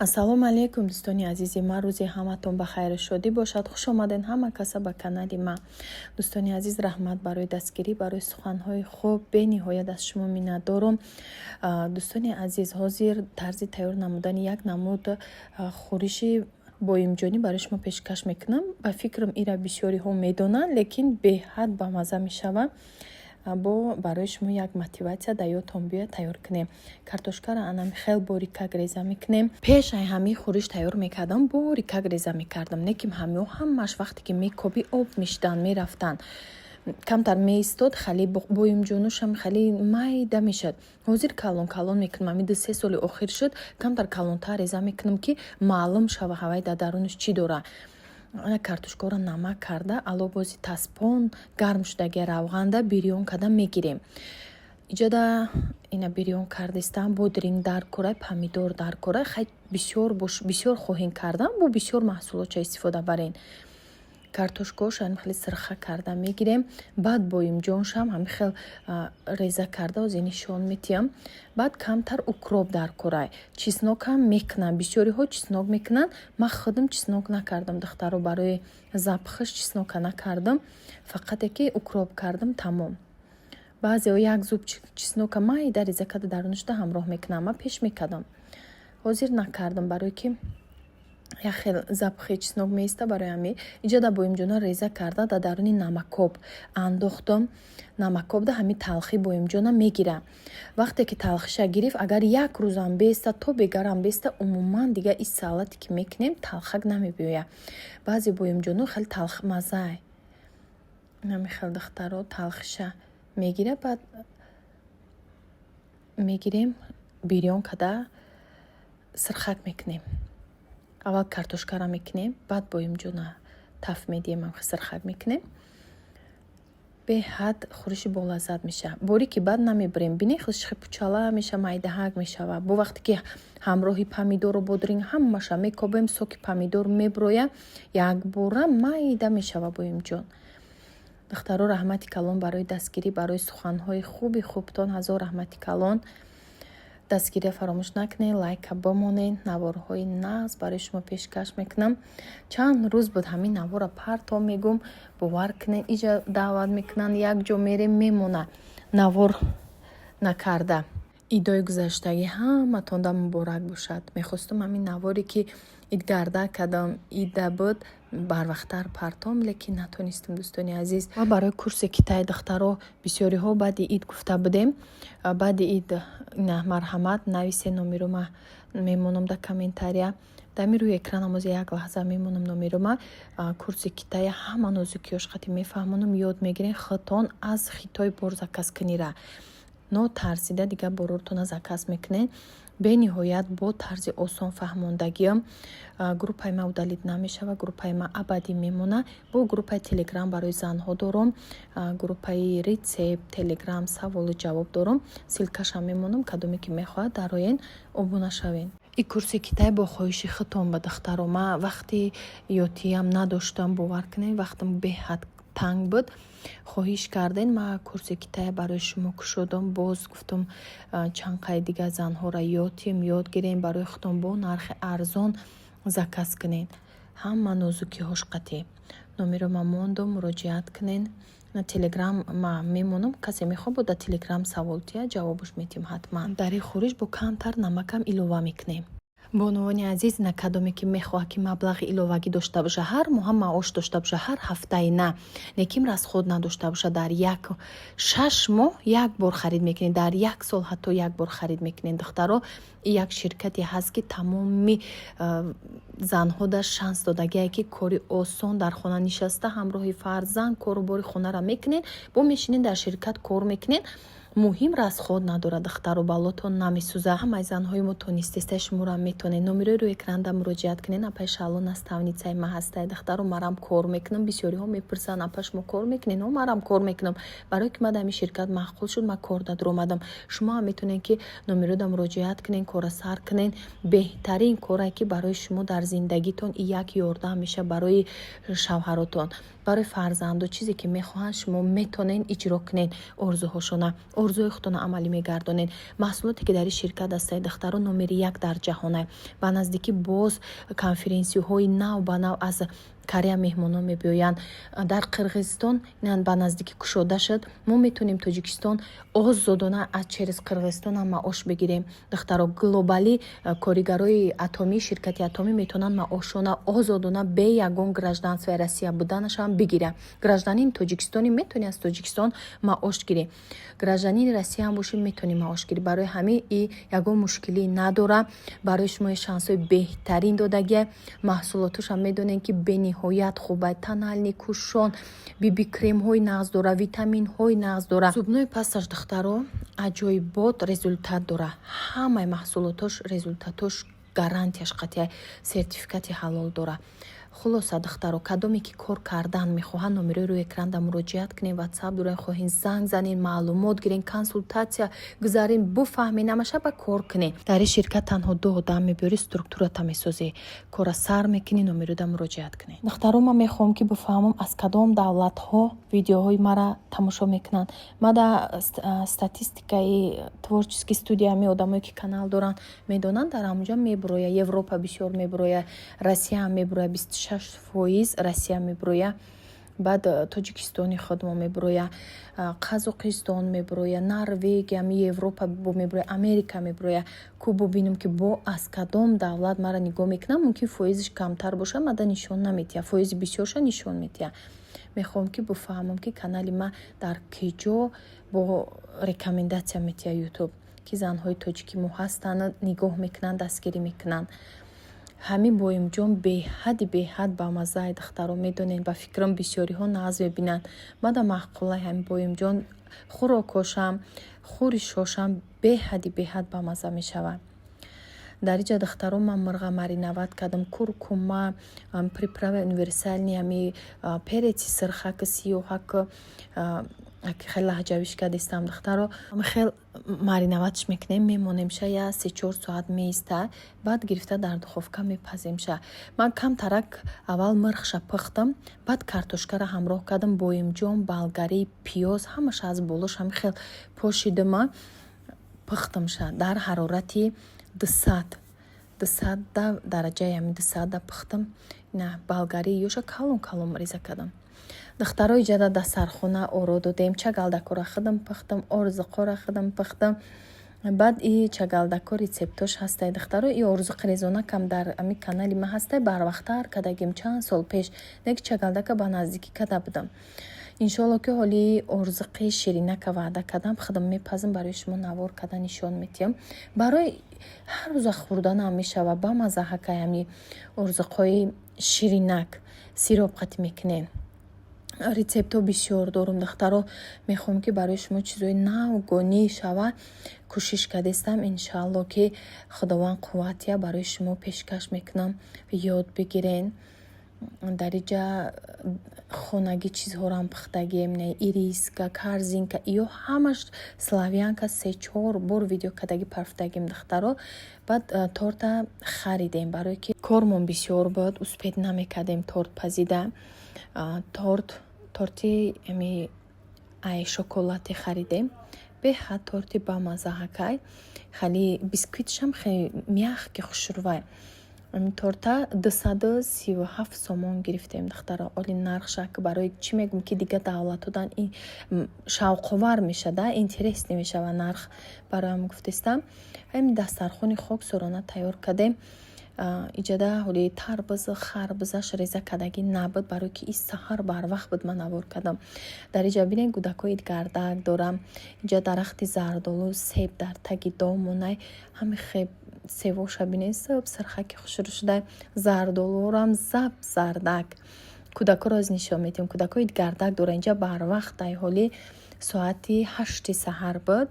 ассалому алайкум дӯстони азизи ман, рӯзи ҳаматон ба хайру шодӣ бошад. хуш омаден ҳама каса ба канали ман. дӯстони азиз, раҳмат барои дастгирӣ, барои суханҳои хуб бениҳоят аз шумо миннатдорам. дӯстони азиз, ҳозир тарзи тайёр намудани як намуд хӯриши боимҷонӣ барои шумо пешкаш мекунам. ба фикрам ира бисёриҳо медонанд, лекин беҳад бамаза мешавад. барои шумо як мотиватсия дар ёдтон биёяд тайёр кунем. Картошкаро анами хел борикак реза мекунем. пеш ай ҳамин хӯриш тайёр мекардам, борикак реза мекардам. Неким ҳамё ҳамаш вақте ки мекоби об мешиданд, мерафтанд, камтар меистод, хали боимҷонушам хали майда мешад. ҳозир калон мекунам. ами 2-3 соли охир шуд, камтар калонтар реза мекунам ки маълум шава ҳавай дар дарунаш чӣ дорад. картошкаро намак карда, алобози таспон гарм шудаги равғанда бирён карда мегирем. иҷода ина бирён кардистан бодринг дар кора, помидор дар кора, хай бисёр хоҳем кардан, бо бисёр маҳсулотча истифода барен. картошкошам хеле сирха карда мегирем. баъд боимҷоншам ҳам хел реза карда ози нишон метиям. баъд камтар укроп дар корай. чеснокам мекунам. бисёриҳо чеснок мекунанд. ман худам чеснок накардам. духтаро барои запхаш чеснока накардам. фақат яке укроп кардам, тамом. баъзеҳо як зуб чеснока майда реза карда дарунашда ҳамроҳ мекунам. ман пеш мекардам. ҳозир накардам, барои ки як хел запхи чеснок меиста. барои ҳамин иҷода боимҷона реза карда дар даруни намакоб андохтам. намакобда ҳамин талхи боимҷона мегира. вақте ки талхиша гирифт, агар як рӯзам беста, то бегарам беста, умуман дига ин салате ки мекунем талхак намебиёяд. баъзе боимҷоно хеле талхмаззаи ҳамин хел духтаро талхиша мегира. баъд мегирем бирён карда сирхак мекунем. аввал картошкаро мекунем, баъд боимҷона таф медием, сирхак мекунем. беҳад хӯриши болаззат меша. боре ки баъд намебарем, бинем хишхи пучала меша, майдаҳак мешавад. бо вақте ки ҳамроҳи помидору бодринг ҳамаша мекобем, соки помидор меброя, якбора майда мешава боимҷон. духтаро раҳмати калон барои дастгирӣ, барои суханҳои хуби хубтон ҳазор раҳмати калон. дастгирия фаромӯш накунед, лайка бимонед. наворҳои нағз барои шумо пешкаш мекунам. чанд рӯз буд ҳамин навора парто мегум, бовар кунед, иҷа даъват мекунанд, як ҷо мерем мемона навор накарда. идои гузаштагӣ ҳаматонда муборак бошад. мехостум ҳамин наворе ки идгарда кардам, ида буд барвақттар партом, лекин натонистам. дӯстони азиз, ва барои курси китаи духтаро бисёриҳо баъди ид гуфта будем. баъди ид марҳамат нависе, номерума мемонам дар комментария. дами рӯи экран ҳамози як лаҳза мемонам номерума. курси китая ҳама нозукиёш хати мефаҳмонам, ёд мегирен хитон аз хитой бор заказ кунира. но тарсида дига борортона заказ мекунен. бениҳоят бо тарзи осон фаҳмондагиам группаи ма удалид намешава. группаи ма абадӣ мемона. бо группаи телеграм барои занҳо дорам, группаи рецепт, телеграм, саволу ҷавоб дорам. силкашам мемонам, кадоме ки мехоҳад дароен обуна шавен. ин курси китай бо хоҳиши хитон ба духтаро ма вақти ётиям надоштам. бовар кунед, вақтам беҳад танг буд. хоҳиш карден, ма курси китай барои шумо кушодам. боз гуфтам чанд қай дига занҳоро ётим, ёд гирем, барои худтон бо нархи арзон заказ кунен. ҳама нозукиҳош қатъи. номерома мондам, муроҷиат кунен. телеграм ма мемонам, касе мехоҳад бо дар телеграм саволтия ҷавобаш метим ҳатман. дар ин хӯриш бо камтар намакам илова мекунем. бонувони азиз, на кадоме ки мехоҳад ки маблағи иловагӣ дошта боша, ҳар моҳа маош дошта боша, ҳар ҳафтаи на неким расход надошта боша, дар 6 моҳ як бор харид мекунед, дар 1 сол ҳатто як бор харид мекунед. духтаро як ширкате ҳаст ки тамоми занҳо дар шанс додагие ки кори осон дар хона нишаста ҳамроҳи фарзанд корубори хонара мекунед, бо мешинед дар ширкат кор мекунед. муҳим расход надорад. духтаро балотон намесӯза. ҳамаи занҳои мо тонистеста шуморо метонед. номерои рӯи экран муроҷиат кунед. апай шалон наставницаи ма ҳастай. духтаро марам кор мекунам. бисёриҳо мепурсанд, апа шумо кор мекунед? но марам кор мекунам. барое ки ма дар ин ширкат маъқул шуд, ма кор дар омадам. шумо ҳам метонед ки номерода муроҷиат кунед, кора сар кунед. беҳтарин коре ки барои шумо дар зиндагитон як ёрдам меша, барои шавҳаротон, барои фарзандо чизе ки мехоҳанд шумо метонед иҷро кунед. орзуҳошона орзуи худтонро амалӣ мегардонед. маҳсулоте ки дар ин ширкат ҳастаи духтаро номери 1 дар ҷаҳоне. ба наздикӣ боз конференсияҳои нав ба нав аз Корея меҳмонон мебиёянд. дар Қирғизистон ба наздикӣ кушода шуд. мо метавонем Тоҷикистон озодона аз через Қирғизистон ҳам маош бигирем. духтаро глобалӣ коригарои атомӣ ширкати атомӣ метавонанд маошона озодона бе ягон гражданствои Россия буданашам бигиранд. гражданини Тоҷикистони метавони аз Тоҷикистон маош гирӣ. гражданини Россия ҳам бошӣ метавони маош гирӣ. барои ҳамин и ягон мушкилӣ надора. барои шумо шансҳои беҳтарин додагия. маҳсулоташам медонем ки бениҳоят хубай. тонални кушон, биби кремҳои нағз дора, витаминҳои нағз дора. зубнои пасташ духтаро аҷоибот результат дора. ҳамаи маҳсулотош результатош гарантияш қатъия сертификати ҳалол дора. хулоса духтаро кадоме ки кор кардан мехоҳанд номерои рӯи экран муроҷиат кунед, ватсап дорен, хоҳен занг занед, маълумот гирен, консултатсия гузарен, буфаҳмед, намаша ба кор кунед. дар ин ширкат танҳо 2 одам мебиёрӣ, структурата месозӣ, кора сар мекунӣ, номерода муроҷиат кунед. духтаро ман мехоҳам ки буфаҳмам аз кадом давлатҳо видеоҳои мара тамошо мекунанд. ман дар статистикаи творческий студиями одамое ки канал доранд медонанд, дар ҳамонҷа мебуроя. Европа бисёр мебуроя, Россия ҳам мебуроя, 26% Россия мебуроя. баъд Тоҷикистони худмо мебуроя, Қазоқистон мебуроя, Норвегия, Европа мебуроя, Америка мебуроя. кубо бинам ки бо аз кадом давлат мара нигоҳ мекунам, мумкин фоизиш камтар боша, мада нишон наметия, фоизи бисёрша нишон метия. мехоҳам ки буфаҳмам ки канали ма дар киҷо бо рекомендатсия метия ютуб, ки занҳои тоҷики мо ҳастанд, нигоҳ мекунанд, дастгирӣ мекунанд. ҳамин боимҷон беҳад ба маззаи духтаро медонед. ба фикрам бисёриҳо нағз мебинанд. мада маъқулаи ҳамин боимҷон хӯрокошам, хӯри шошам беҳад ба мазза мешавад. дар иҷа духтаро ман мирға мариноват кардам, куркума, приправа универсальни ами переци сирхак сиёҳак хел лаҳҷавиш кардистам духтаро хел мариноватш мекунем, мемонемша я 3-4 соат меиста, баъд гирифта дар духовка мепаземша. ман камтарак аввал мирхша пухтам, баъд картошкаро ҳамроҳ кардам, боимҷон, болгарӣ, пиёз, ҳамаша аз болош ҳам хел пошидама пухтамша дар ҳарорати 200 дараҷаи ами 200 пухтам. на болгарӣ ёша калон реза кардам. духтаро иҷада дастархона оро додем, чагалдакора худам пухтам, орзуқора худам пухтам. баъд и чагалдако рецептош ҳастай духтаро, и орзуқи резонакам дар ами канали ма ҳастай, барвақтар кадагим чанд сол пеш неки чагалдака ба наздикӣ када будам. иншоалло ки ҳоли орзуқи ширинака ваъда кардам, худам мепазам, барои шумо навор карда нишон метиҳам. барои ҳар рӯза хӯрданам мешава ба маззаҳакай ами орзуқҳои ширинак сироп қатӣ мекунем. рецептҳо бисёр дорум духтаро, мехоҳам ки барои шумо чизои навгонӣ шава кӯшиш кардистам. иншаалло ки худованд қувватия барои шумо пешкаш мекунам, ёд бигирен. дар иҷа хонагӣ чизҳорам пухтагем, ириска, корзинка, ё ҳамаш славянка 3-4 бор видео кадаги парфтагим духтаро. баъд торта харидем, барое ки кормон бисёр буд, успед намекардем торт пазида. торти ами ай шоколати харидем, беҳад торти ба маззаҳакай, хали бисквитшам хеле мягкий хушрувай. торта 237 сомон гирифтем духтаро, оли нархша, барои чӣ мегӯм ки дига давлатодан ин шавқовар мешада, интересне мешава нарх, бароям гуфтистам. ҳамин дастархони хоксорона тайёр кардем. иҷада ҳоли тарбуза харбузаш реза кадагӣ набуд, барое ки и саҳар барвақт буд ман навор кардам. дар иҷа бинед гудакҳои гардак дорам, иҷа дарахти зардолу себ дар таги домонай, ҳамин хеб севоша бинед саб сирхаки хушрӯшдай, зардолурам заб зардак. кӯдакоро аз нишон метиҳам, кӯдакҳои гардак дора. инҷа барвақт ай ҳоли соати 8 саҳар буд.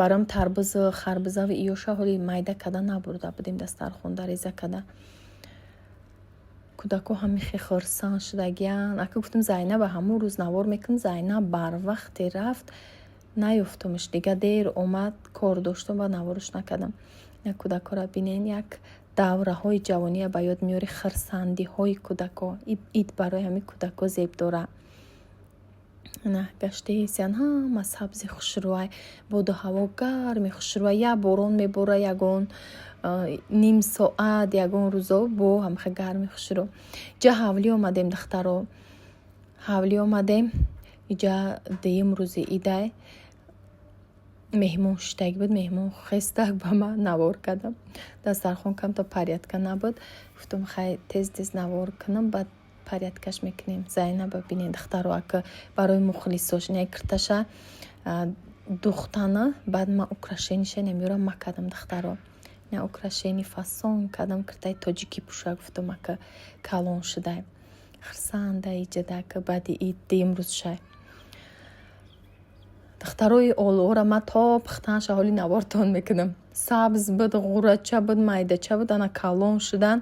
барам тарбуза харбузави иёша ҳоли майда када набурда будем дастархонда реза када. кӯдако ҳами хурсанд шудагиян. ака гуфтам Зайнаба ҳамон рӯз навор мекунам, Зайнаб барвақте рафт, наёфтумш, дига дер омад, кор доштам ва наворш накардам. як кӯдакора бинен, як давраҳои ҷавония ба ёд меёри, хурсандиҳои кӯдако. ид барои ҳамин кӯдако зеб дора. نه گشته سیان ҳама сабзи хушрӯай боду ҳаво гарми хушрӯай як борон мебора ягон ним соат ягон рӯзо бо ҳамха гарми хушрӯ ҷа ҳавлӣ омадем дахтаро ҳавлӣ омадем иҷа деюм рӯзи идай меҳмон шитаг буд меҳмон хестак ба ман навор кардам дастархон камто парядка набуд гуфтам хай тез навор кунам баъд парядкаш мекунем зайнаба бинен дахтаро ака барои мухлисош не кирташа духтана баъд ма украшениша намёрам ма кардам дахтаро не украшени фасон кардам киртай тоҷики пуша гуфтам ака калон шудай хирсанда иҷада ака баъди ид имрӯз шай дахтарои олора ма то пухтанша ҳоли навортон мекунам сабз буд ғурача буд майдача буд ана калон шудан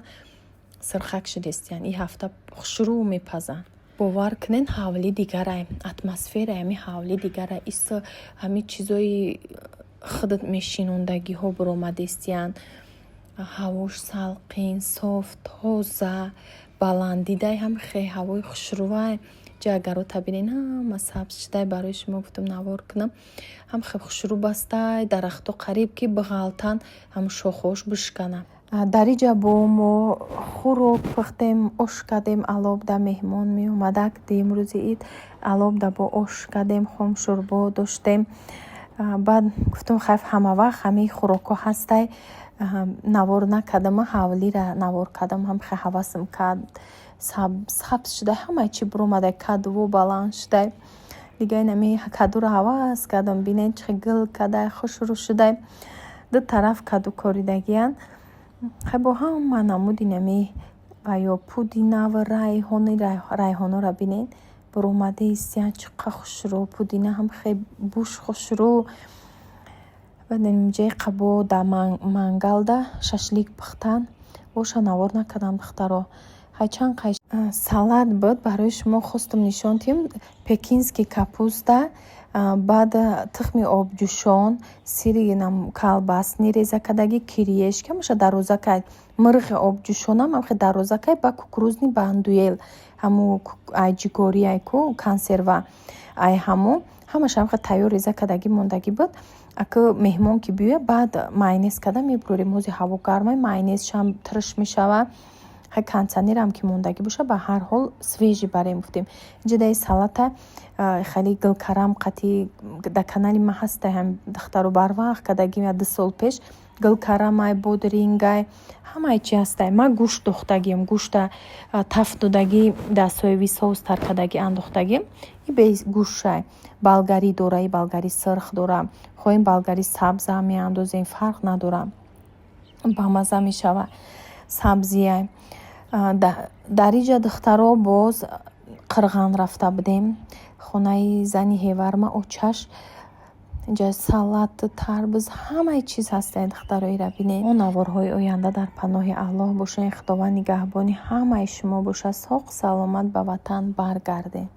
сирхак шудестиян и ҳафта хушрӯ мепазан бовар кунен ҳавли дигарай атмосфера ами ҳавли дигарай иса ҳами чизои худат мешинондагиҳо буромадестиян ҳавош салқин соф тоза баландидай ҳам хе ҳавои хушрӯвай ҷа агаро табинен ҳама сабз шудай барои шумо гуфтам навор кунам ҳам хе хушрӯ бастай дарахто қариб ки биғалтан ҳам шохош бишкана дар иҷа бо мо хӯрок пухтем ош кардем алобда меҳмон меомадак имрӯзи ид алобда бо ош кардем хом шӯрбо доштем баъд гуфтам хайф ҳама вақт ҳамаи хӯрокҳо ҳастай навор накардам ҳавлира навор кардам ҳам хе ҳавасам кард сабз шудай ҳамаи чи буромадай кадуво баланд шудай дигар нами кадуро ҳавас кардам бинед чихе гил кардай хушрӯ шудай ду тараф каду коридагиян хай бо ҳама намуди нами ва ё пудина ва райҳонора бинед буромадаистиян чиқа хушрӯ пудина ҳам хе буш хушрӯ ҷаи қабо да мангалда шашлик пухтан боша навор накардам дахтаро ҳай чанд қайш салат буд барои шумо хостам нишон тиҳам пекинский капуста баъд тухми обҷӯшон сири калбасни резакадаги кириешка маша дарозакай мирғи обҷӯшонам ҳамхе дарозакай ба кукурузни бандуел ҳаму айҷигорияйку консерва ай ҳамаш ҳамхе тайёр резакадаги мондаги буд ака меҳмон ки биёя баъд майонез карда мебурорем ҳози ҳаво гармай майонезшам триш мешава ҳай кондитсионерам ки мондагӣ боша ба ҳар ҳол свежи барем гуфтем ҷадаи салата хеле гилкарам қатъи дар канали ма ҳастай ҳам дахтаро барвақт кадаги 2 сол пеш гилкарамай бодрингай ҳамаи чи ҳастай ма гӯшт дохтагием гӯшта таф додагӣ дар соевӣ соус таркадагӣ андохтагием и бе гӯшай болгарӣ дора и болгари сирх дора хоҳем болгари сабза меандозем фарқ надора бамаза мешава сабзияй дар иҷа духтаро боз қирған рафта будем хонаи зани ҳеварма очаш ҷа салат тарбуз ҳамаи чиз ҳастай духтаро ира бинед мо наворҳои оянда дар паноҳи аллоҳ бошем худованд нигаҳбони ҳамаи шумо боша соғ саломат ба ватан баргардем.